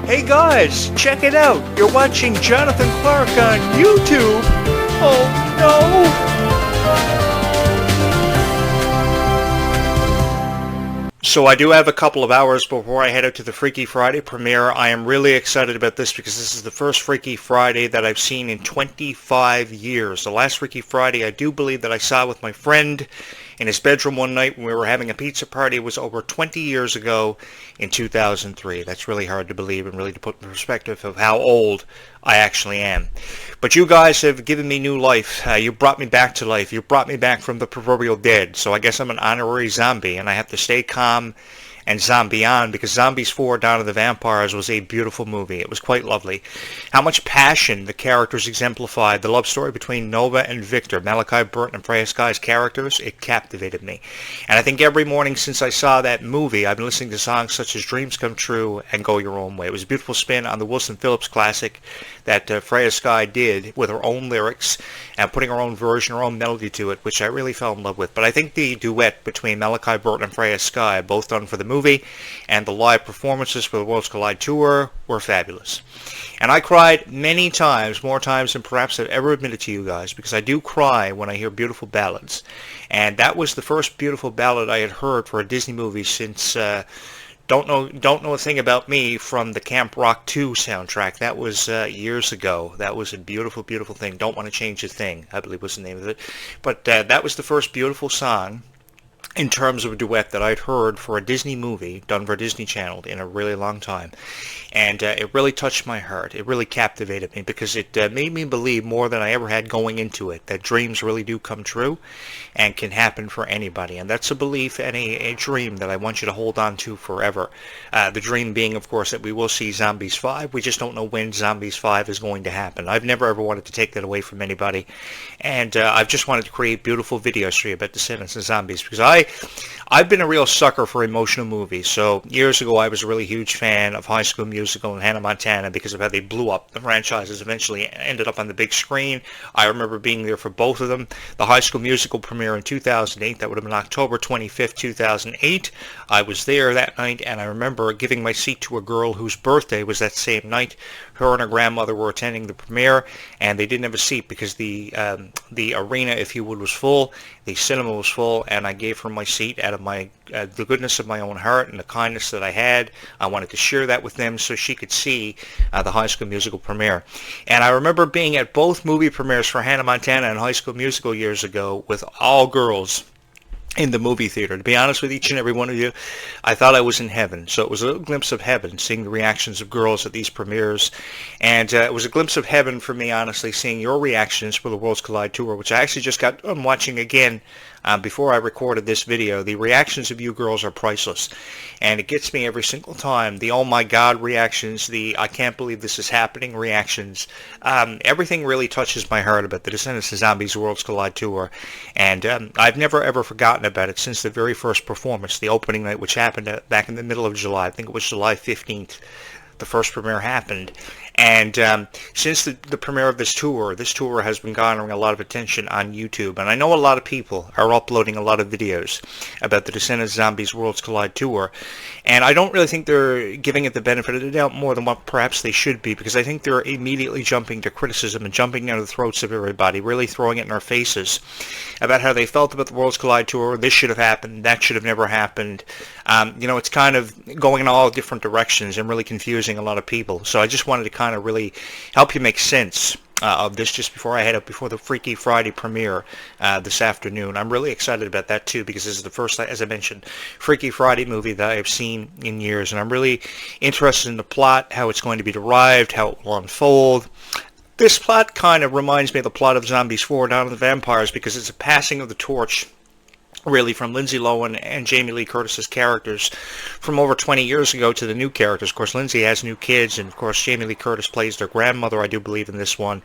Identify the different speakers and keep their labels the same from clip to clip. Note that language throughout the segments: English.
Speaker 1: Hey guys, check it out. You're watching Jonathan Clarke on YouTube. Oh no. So I do have a couple of hours before I head out to the Freaky Friday premiere. I am really excited about this because this is the first Freaky Friday that I've seen in 25 years. The last Freaky Friday I do believe that I saw with my friend in his bedroom one night when we were having a pizza party was over 20 years ago in 2003. That's really hard to believe and really to put in perspective of how old I actually am. But you guys have given me new life. You brought me back to life. You brought me back from the proverbial dead. So I guess I'm an honorary zombie, and I have to stay calm and zombie on, because Zombies 4 Dawn of the Vampires was a beautiful movie. It was quite lovely. How much passion the characters exemplified, the love story between Nova and Victor, Malachi Burton and Freya Sky's characters, it captivated me. And I think every morning since I saw that movie, I've been listening to songs such as Dreams Come True and Go Your Own Way. It was a beautiful spin on the Wilson Phillips classic that Freya Sky did with her own lyrics and putting her own version, her own melody to it, which I really fell in love with. But I think the duet between Malachi Burton and Freya Sky, both done for the movie, and the live performances for the Worlds Collide Tour were fabulous. And I cried many times, more times than perhaps I've ever admitted to you guys, because I do cry when I hear beautiful ballads. And that was the first beautiful ballad I had heard for a Disney movie since Don't Know a Thing About Me from the Camp Rock 2 soundtrack. That was years ago. That was a beautiful, beautiful thing. Don't Want to Change a Thing, I believe was the name of it. But that was the first beautiful song in terms of a duet that I'd heard for a Disney movie done for Disney Channel in a really long time. And it really touched my heart. It really captivated me because it made me believe more than I ever had going into it, that dreams really do come true and can happen for anybody. And that's a belief and a dream that I want you to hold on to forever. The dream being, of course, that we will see Zombies 5. We just don't know when Zombies 5 is going to happen. I've never ever wanted to take that away from anybody. And I've just wanted to create beautiful videos for you about Descendants and Zombies, because I've been a real sucker for emotional movies. So years ago, I was a really huge fan of High School Musical and Hannah Montana because of how they blew up. The franchises eventually ended up on the big screen. I remember being there for both of them. The High School Musical premiere in 2008, that would have been October 25th, 2008. I was there that night, and I remember giving my seat to a girl whose birthday was that same night. Her and her grandmother were attending the premiere, and they didn't have a seat because the arena, if you would, was full. The cinema was full, and I gave her my seat out of my the goodness of my own heart and the kindness that I had. I wanted to share that with them so she could see the High School Musical premiere. And I remember being at both movie premieres for Hannah Montana and High School Musical years ago with all girls in the movie theater. To be honest with each and every one of you, I thought I was in heaven. So it was a little glimpse of heaven, seeing the reactions of girls at these premieres. And it was a glimpse of heaven for me, honestly, seeing your reactions for the Worlds Collide Tour, which I actually just got done watching again before I recorded this video. The reactions of you girls are priceless. And it gets me every single time. The oh my god reactions, the I can't believe this is happening reactions. Everything really touches my heart about the Descendants of Zombies Worlds Collide Tour. And I've never ever forgotten about it since the very first performance, the opening night, which happened back in the middle of July. I think it was July 15th. The first premiere happened. And since the premiere of this tour has been garnering a lot of attention on YouTube. And I know a lot of people are uploading a lot of videos about the Descendants Zombies Worlds Collide Tour. And I don't really think they're giving it the benefit of the doubt more than what perhaps they should be, because I think they're immediately jumping to criticism and jumping down the throats of everybody, really throwing it in our faces about how they felt about the Worlds Collide Tour. This should have happened. That should have never happened. It's kind of going in all different directions and really confusing a lot of people. So I just wanted to kind of really help you make sense of this just before I head up before the Freaky Friday premiere this afternoon. I'm really excited about that too, because this is the first, as I mentioned, Freaky Friday movie that I've seen in years, and I'm really interested in the plot, how it's going to be derived, how it will unfold. This plot kind of reminds me of the plot of Zombies 4 Dawn of the Vampires, because it's a passing of the torch, really, from Lindsay Lohan and Jamie Lee Curtis's characters from over 20 years ago to the new characters. Of course, Lindsay has new kids, and of course, Jamie Lee Curtis plays their grandmother, I do believe, in this one.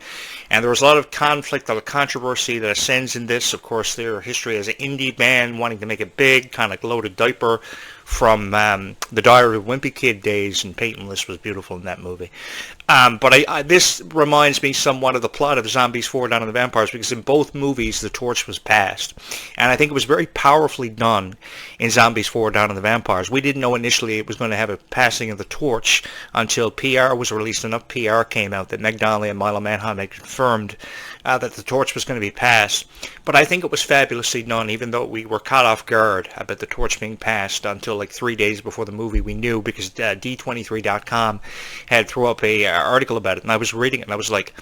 Speaker 1: And there was a lot of conflict, a lot of controversy that ascends in this. Of course, their history as an indie band wanting to make it big, kind of loaded diaper from the Diary of a Wimpy Kid days, and Peyton List was beautiful in that movie. But this reminds me somewhat of the plot of Zombies 4 Dawn of the Vampires, because in both movies the torch was passed. And I think it was very powerfully done in Zombies 4 Dawn of the Vampires. We didn't know initially it was going to have a passing of the torch until PR was released. Enough PR came out that Meg Donnelly and Milo Manheim had confirmed that the torch was going to be passed. But I think it was fabulously done, even though we were caught off guard about the torch being passed until like 3 days before the movie. We knew because D23.com had threw up a article about it, and I was reading it, and I was like,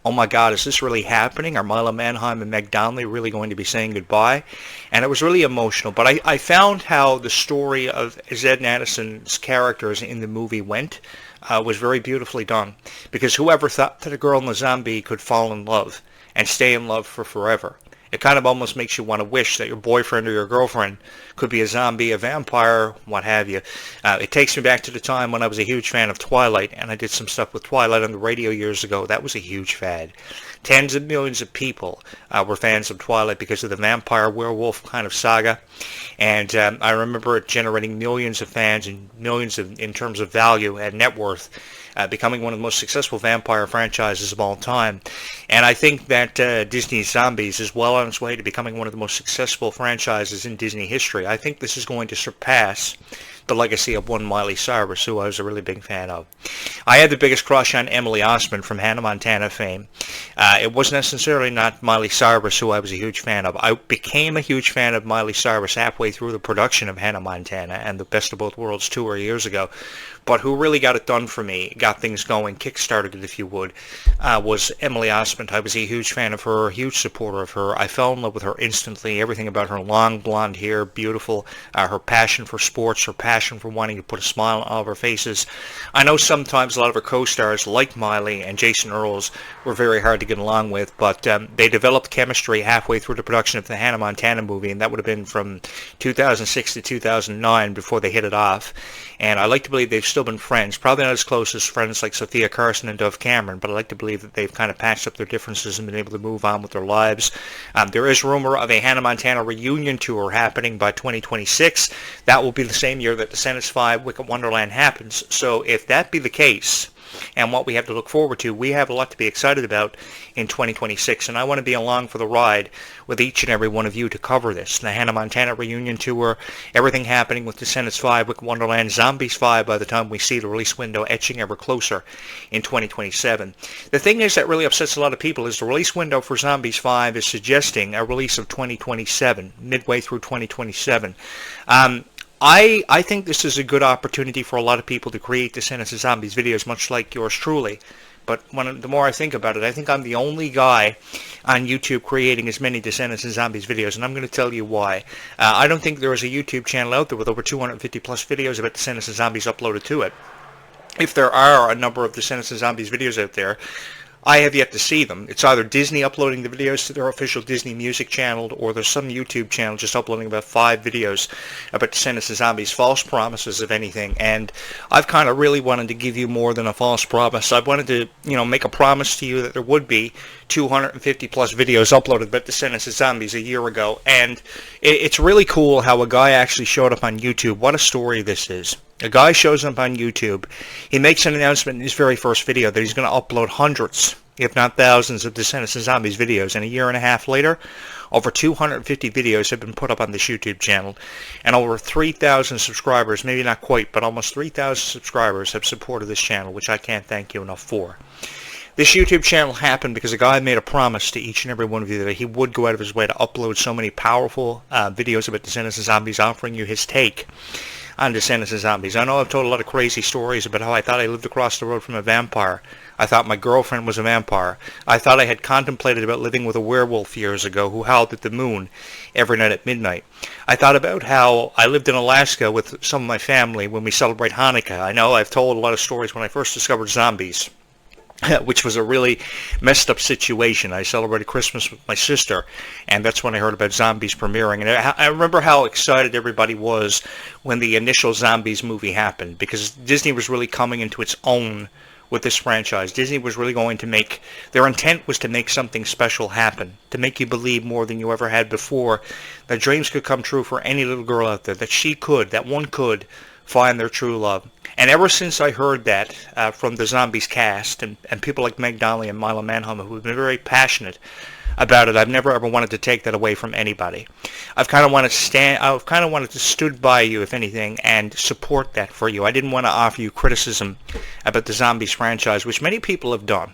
Speaker 1: oh my God, is this really happening? Are Milo Manheim and Meg Donnelly really going to be saying goodbye? And it was really emotional. But I found how the story of Zed and Addison's characters in the movie went was very beautifully done. Because whoever thought that a girl and a zombie could fall in love and stay in love for forever? It kind of almost makes you want to wish that your boyfriend or your girlfriend could be a zombie, a vampire, what have you. It takes me back to the time when I was a huge fan of Twilight, and I did some stuff with Twilight on the radio years ago. That was a huge fad. Tens of millions of people were fans of Twilight because of the vampire werewolf kind of saga. And I remember it generating millions of fans and millions in terms of value and net worth. Becoming one of the most successful vampire franchises of all time. And I think that Disney's Zombies is well on its way to becoming one of the most successful franchises in Disney history. I think this is going to surpass the legacy of one Miley Cyrus, who I was a really big fan of. I had the biggest crush on Emily Osment from Hannah Montana fame. It wasn't necessarily not Miley Cyrus, who I was a huge fan of. I became a huge fan of Miley Cyrus halfway through the production of Hannah Montana and the Best of Both Worlds tour years ago. But who really got it done for me, got things going, kickstarted it if you would, was Emily Osment. I was a huge fan of her, a huge supporter of her. I fell in love with her instantly. Everything about her long blonde hair, beautiful, her passion for sports, her passion for wanting to put a smile on all of her faces. I know sometimes a lot of her co-stars, like Miley and Jason Earls, were very hard to get along with, but they developed chemistry halfway through the production of the Hannah Montana movie, and that would have been from 2006 to 2009 before they hit it off. And I like to believe they've still been friends, probably not as close as friends like Sophia Carson and Dove Cameron, but I like to believe that they've kind of patched up their differences and been able to move on with their lives. There is rumor of a Hannah Montana reunion tour happening by 2026. That will be the same year that Descendants 5 Wicked Wonderland happens. So if that be the case, and what we have to look forward to, we have a lot to be excited about in 2026, and I want to be along for the ride with each and every one of you to cover this. The Hannah Montana reunion tour, everything happening with Descendants 5, Wicked Wonderland, Zombies 5 by the time we see the release window etching ever closer in 2027. The thing is that really upsets a lot of people is the release window for Zombies 5 is suggesting a release of 2027, midway through 2027. I think this is a good opportunity for a lot of people to create Descendants of Zombies videos, much like yours truly. But the more I think about it, I think I'm the only guy on YouTube creating as many Descendants of Zombies videos, and I'm going to tell you why. I don't think there is a YouTube channel out there with over 250 plus videos about Descendants of Zombies uploaded to it. If there are a number of Descendants of Zombies videos out there, I have yet to see them. It's either Disney uploading the videos to their official Disney Music channel, or there's some YouTube channel just uploading about 5 videos about Descendants of Zombies, false promises of anything. And I've kind of really wanted to give you more than a false promise. I wanted to, make a promise to you that there would be 250 plus videos uploaded about Descendants of Zombies a year ago. And it's really cool how a guy actually showed up on YouTube. What a story this is. A guy shows up on YouTube, he makes an announcement in his very first video that he's going to upload hundreds, if not thousands, of Descendants of Zombies videos, and a year and a half later, over 250 videos have been put up on this YouTube channel, and over 3,000 subscribers, maybe not quite, but almost 3,000 subscribers have supported this channel, which I can't thank you enough for. This YouTube channel happened because a guy made a promise to each and every one of you that he would go out of his way to upload so many powerful videos about Descendants of Zombies, offering you his take on Descendants of Zombies. I know I've told a lot of crazy stories about how I thought I lived across the road from a vampire. I thought my girlfriend was a vampire. I thought I had contemplated about living with a werewolf years ago who howled at the moon every night at midnight. I thought about how I lived in Alaska with some of my family when we celebrate Hanukkah. I know I've told a lot of stories when I first discovered zombies, which was a really messed up situation. I celebrated Christmas with my sister, and that's when I heard about Zombies premiering. And I remember how excited everybody was when the initial Zombies movie happened, because Disney was really coming into its own with this franchise. Disney was really going to their intent was to make something special happen, to make you believe more than you ever had before, that dreams could come true for any little girl out there, that one could find their true love. And ever since I heard that from the Zombies cast and people like Meg Donnelly and Milo Manheimer, who have been very passionate about it, I've never ever wanted to take that away from anybody. I've kind of wanted to stood by you, if anything, and support that for you. I didn't want to offer you criticism about the Zombies franchise, which many people have done.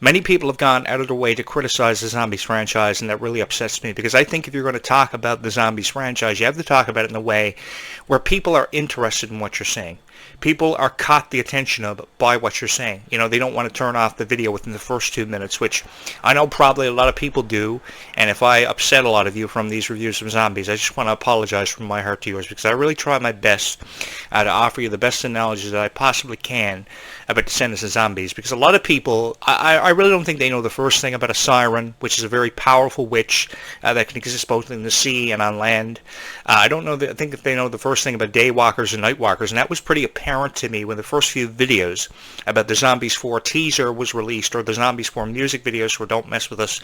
Speaker 1: Many people have gone out of their way to criticize the Zombies franchise, and that really upsets me, because I think if you're going to talk about the Zombies franchise, you have to talk about it in a way where people are interested in what you're saying. People are caught the attention of by what you're saying. You know, they don't want to turn off the video within the first 2 minutes, which I know probably a lot of people do. And if I upset a lot of you from these reviews of Zombies, I just want to apologize from my heart to yours, because I really try my best to offer you the best analogies that I possibly can about Descendants and Zombies, because a lot of people, I really don't think they know the first thing about a siren, which is a very powerful witch that can exist both in the sea and on land. I think that they know the first thing about daywalkers and nightwalkers, and that was pretty apparent to me when the first few videos about the Zombies 4 teaser was released, or the Zombies 4 music videos for Don't Mess With Us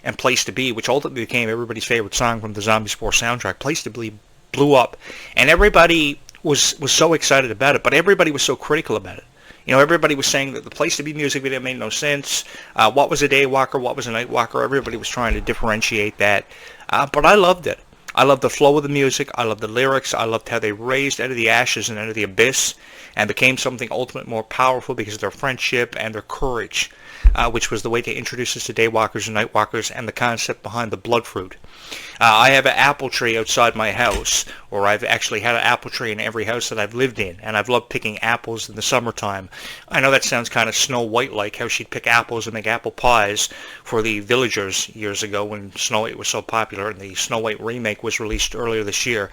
Speaker 1: and Place to Be, which ultimately became everybody's favorite song from the Zombies 4 soundtrack. Place to Be blew up, and everybody was so excited about it, but everybody was so critical about it. You know, everybody was saying that the Place to Be music video made no sense. What was a daywalker? What was a nightwalker? Everybody was trying to differentiate that, but I loved it. I loved the flow of the music. I loved the lyrics. I loved how they raised out of the ashes and out of the abyss and became something ultimately more powerful because of their friendship and their courage, which was the way to introduce us to daywalkers and nightwalkers and the concept behind the blood fruit. I have an apple tree outside my house, or I've actually had an apple tree in every house that I've lived in, and I've loved picking apples in the summertime. I know that sounds kind of Snow White-like, how she'd pick apples and make apple pies for the villagers years ago when Snow White was so popular, and the Snow White remake was released earlier this year.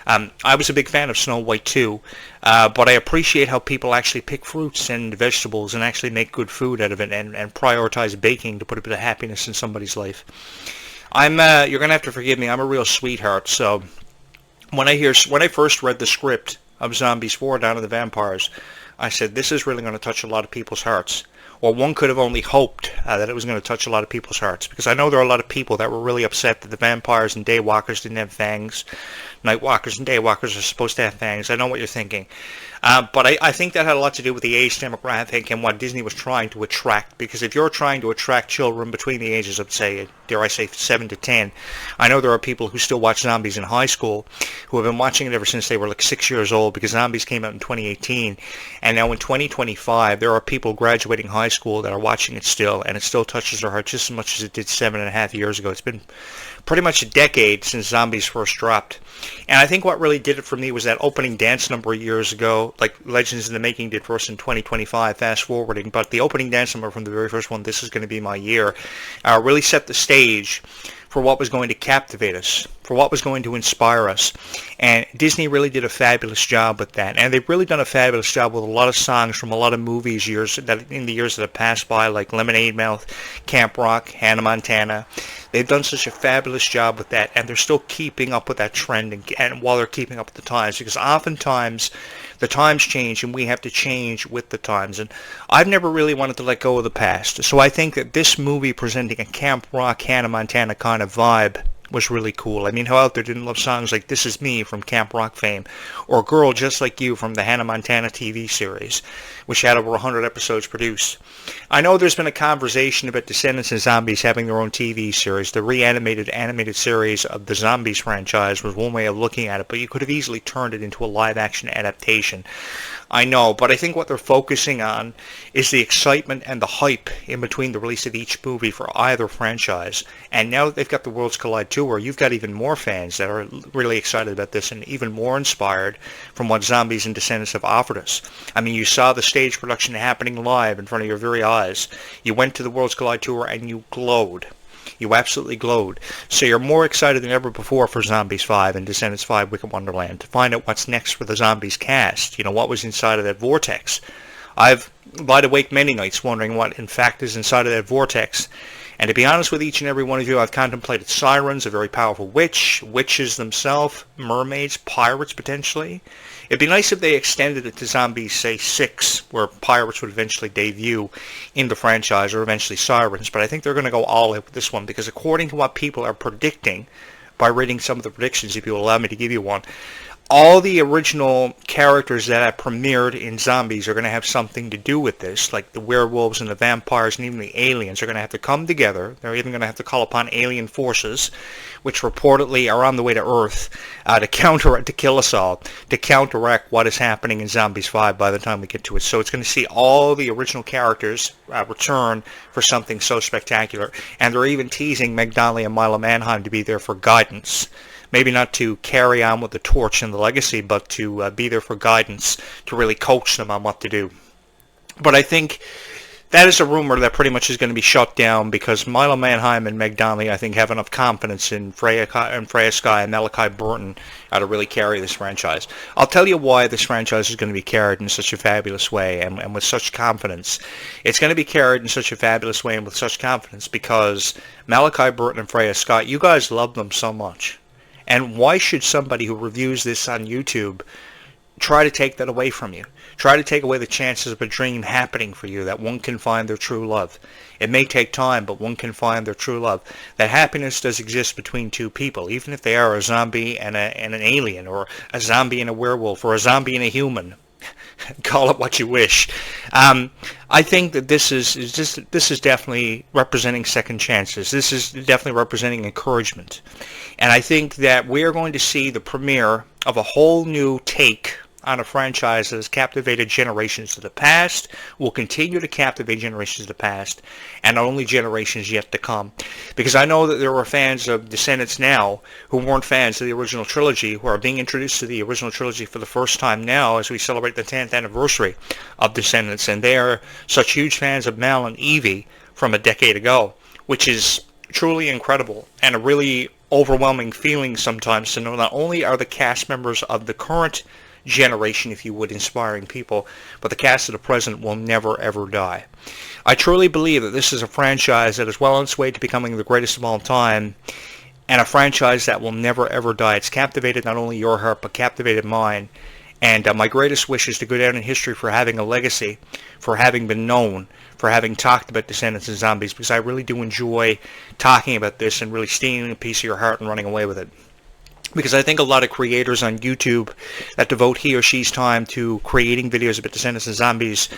Speaker 1: I was a big fan of Snow White too, but I appreciate how people actually pick fruits and vegetables and actually make good food out of it, and prioritize baking to put a bit of happiness in somebody's life. You're gonna have to forgive me. I'm a real sweetheart. So when I first read the script of Zombies 4: Dawn of the Vampires, I said, this is really going to touch a lot of people's hearts. Or one could have only hoped that it was going to touch a lot of people's hearts, because I know there are a lot of people that were really upset that the vampires and daywalkers didn't have fangs. Nightwalkers and daywalkers are supposed to have fangs. I know what you're thinking. But I think that had a lot to do with the age demographic and what Disney was trying to attract. Because if you're trying to attract children between the ages of, say, dare I say, 7 to 10, I know there are people who still watch Zombies in high school who have been watching it ever since they were like 6 years old, because Zombies came out in 2018. And now in 2025, there are people graduating high school that are watching it still, and it still touches their heart just as much as it did 7.5 years ago. It's been pretty much a decade since Zombies first dropped. And I think what really did it for me was that opening dance number years ago, like Legends in the Making did for us in 2025, fast forwarding. But the opening dance number from the very first one, This Is Going to Be My Year, really set the stage for what was going to captivate us, for what was going to inspire us. And Disney really did a fabulous job with that. And they've really done a fabulous job with a lot of songs from a lot of movies in the years that have passed by, like Lemonade Mouth, Camp Rock, Hannah Montana. They've done such a fabulous job with that, and they're still keeping up with that trend, and while they're keeping up with the times, because oftentimes the times change and we have to change with the times. And I've never really wanted to let go of the past. So I think that this movie presenting a Camp Rock, Hannah Montana kind of vibe was really cool. I mean, who out there didn't love songs like This Is Me from Camp Rock fame, or Girl Just Like You from the Hannah Montana TV series, which had over 100 episodes produced. I know there's been a conversation about Descendants and Zombies having their own TV series. The reanimated animated series of the Zombies franchise was one way of looking at it, but you could have easily turned it into a live-action adaptation. I know, but I think what they're focusing on is the excitement and the hype in between the release of each movie for either franchise. And now that they've got the Worlds Collide Tour, you've got even more fans that are really excited about this and even more inspired from what Zombies and Descendants have offered us. I mean, you saw the stage production happening live in front of your very eyes. You went to the Worlds Collide Tour and you glowed. You absolutely glowed. So you're more excited than ever before for Zombies 5 and Descendants 5 Wicked Wonderland to find out what's next for the Zombies cast. You know, what was inside of that vortex. I've lied awake many nights wondering what in fact is inside of that vortex. And to be honest with each and every one of you, I've contemplated sirens, a very powerful witch, witches themselves, mermaids, pirates potentially. It'd be nice if they extended it to Zombies, say 6, where pirates would eventually debut in the franchise, or eventually sirens. But I think they're going to go all in with this one, because according to what people are predicting, by reading some of the predictions, if you will allow me to give you one, all the original characters that have premiered in Zombies are going to have something to do with this, like the werewolves and the vampires and even the aliens are going to have to come together. They're even going to have to call upon alien forces, which reportedly are on the way to Earth, to kill us all, to counteract what is happening in Zombies 5 by the time we get to it. So it's going to see all the original characters return for something so spectacular. And they're even teasing Meg Donnelly and Milo Manheim to be there for guidance. Maybe not to carry on with the torch and the legacy, but to be there for guidance, to really coach them on what to do. But I think that is a rumor that pretty much is going to be shut down, because Milo Manheim and Meg Donnelly, I think, have enough confidence in Freya Skye and Malachi Burton to really carry this franchise. I'll tell you why this franchise is going to be carried in such a fabulous way and with such confidence. It's going to be carried in such a fabulous way and with such confidence because Malachi Burton and Freya Skye, you guys love them so much. And why should somebody who reviews this on YouTube try to take that away from you? Try to take away the chances of a dream happening for you, that one can find their true love. It may take time, but one can find their true love. That happiness does exist between two people, even if they are a zombie and an alien, or a zombie and a werewolf, or a zombie and a human. Call it what you wish. I think that this is definitely representing second chances. This is definitely representing encouragement. And I think that we are going to see the premiere of a whole new take on a franchise that has captivated generations of the past, will continue to captivate generations of the past, and only generations yet to come. Because I know that there are fans of Descendants now who weren't fans of the original trilogy, who are being introduced to the original trilogy for the first time now as we celebrate the 10th anniversary of Descendants, and they are such huge fans of Mal and Evie from a decade ago, which is truly incredible and a really overwhelming feeling sometimes to know not only are the cast members of the current generation, if you would, inspiring people, but the cast of the present will never ever die. I truly believe that this is a franchise that is well on its way to becoming the greatest of all time, and a franchise that will never ever die. It's captivated not only your heart, but captivated mine. And my greatest wish is to go down in history for having a legacy, for having been known, for having talked about Descendants and Zombies, because I really do enjoy talking about this and really stealing a piece of your heart and running away with it. Because I think a lot of creators on YouTube that devote he or she's time to creating videos about Descendants and Zombies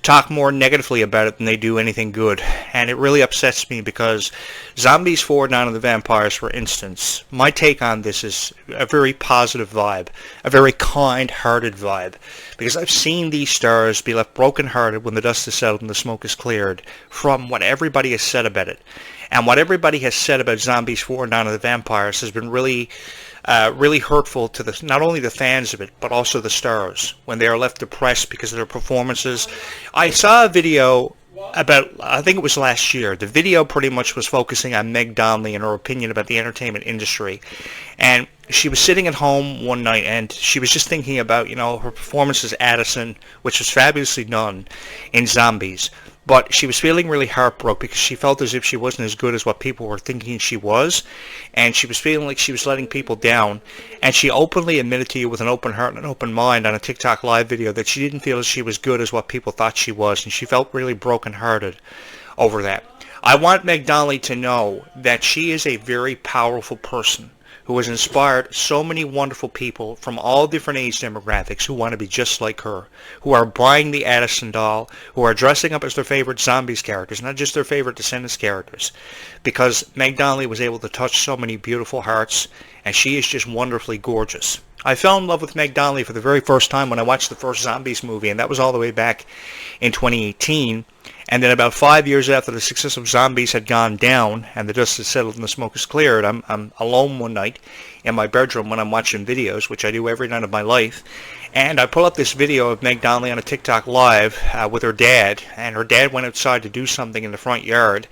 Speaker 1: talk more negatively about it than they do anything good. And it really upsets me because Zombies 4, Dawn of the Vampires, for instance, my take on this is a very positive vibe, a very kind-hearted vibe. Because I've seen these stars be left broken-hearted when the dust has settled and the smoke is cleared from what everybody has said about it. And what everybody has said about Zombies 4 and Dawn of the Vampires has been really hurtful to not only the fans of it, but also the stars, when they are left depressed because of their performances. I saw a video about, I think it was last year. The video pretty much was focusing on Meg Donnelly and her opinion about the entertainment industry. And she was sitting at home one night and she was just thinking about, her performance as Addison, which was fabulously done in Zombies. But she was feeling really heartbroken because she felt as if she wasn't as good as what people were thinking she was. And she was feeling like she was letting people down. And she openly admitted to you with an open heart and an open mind on a TikTok live video that she didn't feel as she was good as what people thought she was. And she felt really brokenhearted over that. I want Meg Donnelly to know that she is a very powerful person who has inspired so many wonderful people from all different age demographics who want to be just like her, who are buying the Addison doll, who are dressing up as their favorite Zombies characters, not just their favorite Descendants characters, because Meg Donnelly was able to touch so many beautiful hearts, and she is just wonderfully gorgeous. I fell in love with Meg Donnelly for the very first time when I watched the first Zombies movie, and that was all the way back in 2018. And then about 5 years after the success of Zombies had gone down and the dust had settled and the smoke is cleared, I'm alone one night in my bedroom when I'm watching videos, which I do every night of my life. And I pull up this video of Meg Donnelly on a TikTok live with her dad. And her dad went outside to do something in the front yard.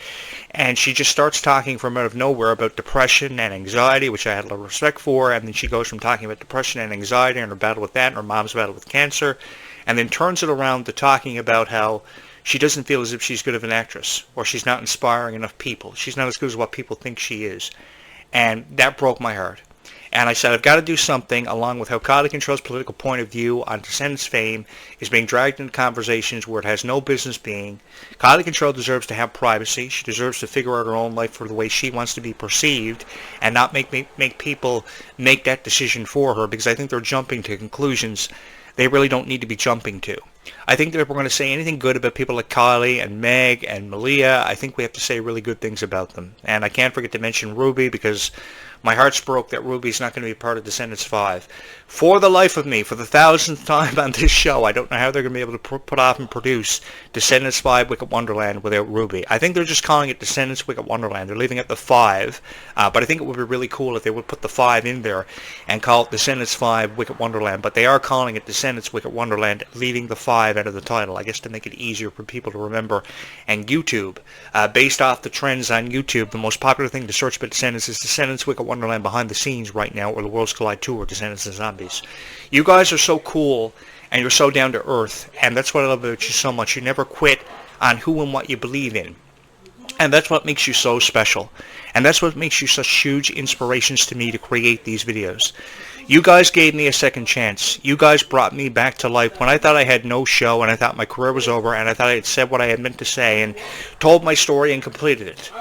Speaker 1: And she just starts talking from out of nowhere about depression and anxiety, which I had a lot of respect for. And then she goes from talking about depression and anxiety and her battle with that and her mom's battle with cancer. And then turns it around to talking about how she doesn't feel as if she's good of an actress, or she's not inspiring enough people. She's not as good as what people think she is. And that broke my heart. And I said, I've got to do something along with how Kylie Control's political point of view on Descendants fame is being dragged into conversations where it has no business being. Kylie Control deserves to have privacy. She deserves to figure out her own life for the way she wants to be perceived and not make people make that decision for her, because I think they're jumping to conclusions they really don't need to be jumping to. I think that if we're going to say anything good about people like Kylie and Meg and Malia, I think we have to say really good things about them. And I can't forget to mention Ruby, because my heart's broke that Ruby's not going to be part of Descendants 5. For the life of me, for the 1000th time on this show, I don't know how they're going to be able to put off and produce Descendants 5 Wicked Wonderland without Ruby. I think they're just calling it Descendants Wicked Wonderland. They're leaving it the 5, but I think it would be really cool if they would put the 5 in there and call it Descendants 5 Wicked Wonderland. But they are calling it Descendants Wicked Wonderland, leaving the 5 out of the title, I guess to make it easier for people to remember. And YouTube, based off the trends on YouTube, the most popular thing to search about Descendants is Descendants Wicked Wonderland behind the scenes right now, or the Worlds Collide Tour, Descendants and Zombies. You guys are so cool, and you're so down to earth, and that's what I love about you so much. You never quit on who and what you believe in. And that's what makes you so special. And that's what makes you such huge inspirations to me to create these videos. You guys gave me a second chance. You guys brought me back to life when I thought I had no show, and I thought my career was over, and I thought I had said what I had meant to say and told my story and completed it.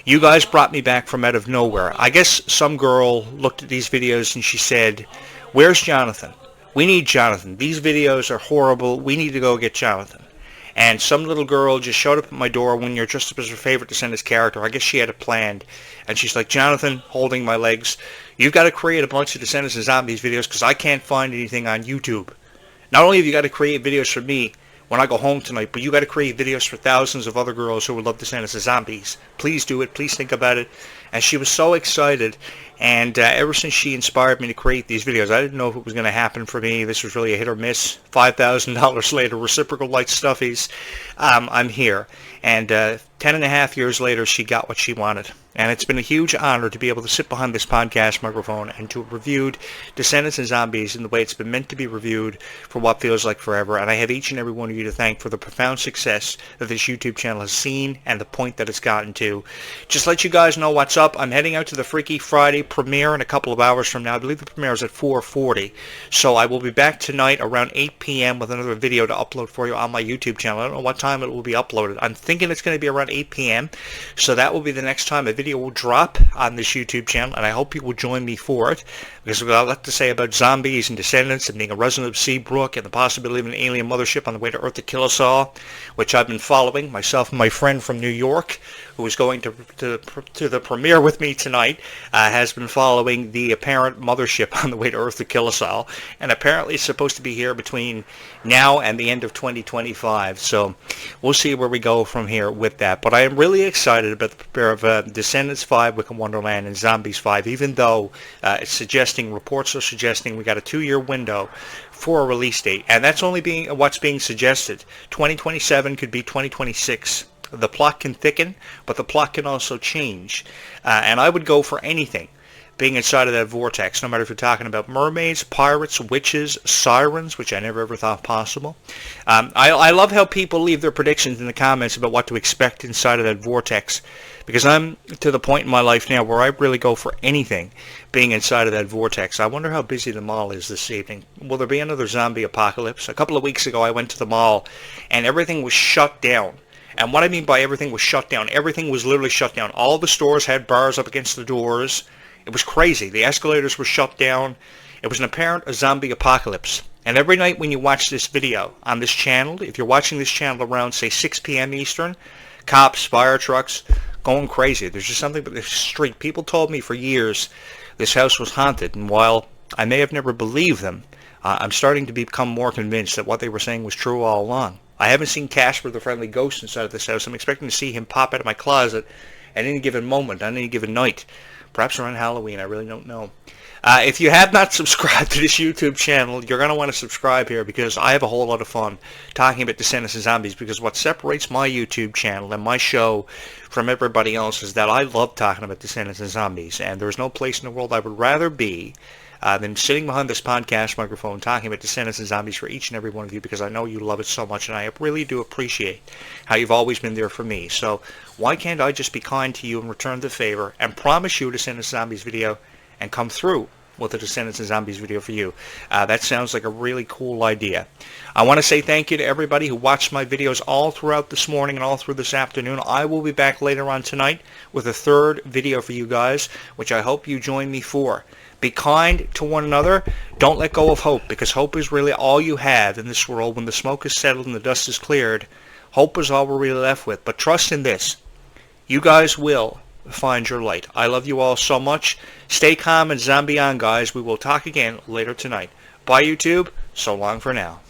Speaker 1: You guys brought me back from out of nowhere. I guess some girl looked at these videos and she said, "Where's Jonathan? We need Jonathan. These videos are horrible. We need to go get Jonathan." And some little girl just showed up at my door when you're dressed up as her favorite Descendants character. I guess she had it planned. And she's like, "Jonathan," holding my legs, "you've got to create a bunch of Descendants and Zombies videos because I can't find anything on YouTube. Not only have you got to create videos for me when I go home tonight, but you got to create videos for thousands of other girls who would love Descendants and Zombies. Please do it. Please think about it." And she was so excited. And ever since she inspired me to create these videos, I didn't know if it was going to happen for me. This was really a hit or miss. $5,000 later, reciprocal light stuffies. I'm here. And 10.5 years later, she got what she wanted. And it's been a huge honor to be able to sit behind this podcast microphone and to have reviewed Descendants and Zombies in the way it's been meant to be reviewed for what feels like forever. And I have each and every one of you to thank for the profound success that this YouTube channel has seen and the point that it's gotten to. Just let you guys know what's up. I'm heading out to the Freaky Friday premiere in a couple of hours from now. I believe the premiere is at 4:40. So I will be back tonight around 8 p.m. with another video to upload for you on my YouTube channel. I don't know what time it will be uploaded. I'm thinking it's going to be around 8 p.m. So that will be the next time a video will drop on this YouTube channel, and I hope you will join me for it, because we've got a lot to say about zombies and Descendants and being a resident of Seabrook and the possibility of an alien mothership on the way to Earth to kill us all, which I've been following, myself and my friend from New York, who is going to the premiere with me tonight, has been following the apparent mothership on the way to Earth to kill us all, and apparently it's supposed to be here between now and the end of 2025, so we'll see where we go from here with that. But I am really excited about the premiere of Descendants 5 Wicked Wonderland and Zombies 5, even though reports are suggesting we got a 2-year window for a release date, and that's only what's being suggested. 2027 could be 2026. The plot can thicken, but the plot can also change. And I would go for anything being inside of that vortex, no matter if you're talking about mermaids, pirates, witches, sirens, which I never ever thought possible. I love how people leave their predictions in the comments about what to expect inside of that vortex, because I'm to the point in my life now where I really go for anything being inside of that vortex. I wonder how busy the mall is this evening. Will there be another zombie apocalypse? A couple of weeks ago I went to the mall and everything was shut down. And what I mean by everything was shut down, everything was literally shut down. All the stores had bars up against the doors. It was crazy. The escalators were shut down. It was an apparent zombie apocalypse. And every night when you watch this video on this channel, if you're watching this channel around, say, 6 p.m. Eastern, cops, fire trucks, going crazy. There's just something about this street. People told me for years this house was haunted. And while I may have never believed them, I'm starting to become more convinced that what they were saying was true all along. I haven't seen Casper the Friendly Ghost inside of this house. I'm expecting to see him pop out of my closet at any given moment, on any given night. Perhaps around Halloween, I really don't know. If you have not subscribed to this YouTube channel, you're going to want to subscribe here, because I have a whole lot of fun talking about Descendants and Zombies, because what separates my YouTube channel and my show from everybody else is that I love talking about Descendants and Zombies, and there's no place in the world I would rather be than sitting behind this podcast microphone talking about Descendants and Zombies for each and every one of you, because I know you love it so much, and I really do appreciate how you've always been there for me. So why can't I just be kind to you and return the favor and promise you a Descendants and Zombies video and come through with a Descendants and Zombies video for you? That sounds like a really cool idea. I want to say thank you to everybody who watched my videos all throughout this morning and all through this afternoon. I will be back later on tonight with a third video for you guys, which I hope you join me for. Be kind to one another. Don't let go of hope, because hope is really all you have in this world. When the smoke is settled and the dust is cleared, hope is all we're really left with. But trust in this. You guys will find your light. I love you all so much. Stay calm and zombie on, guys. We will talk again later tonight. Bye, YouTube. So long for now.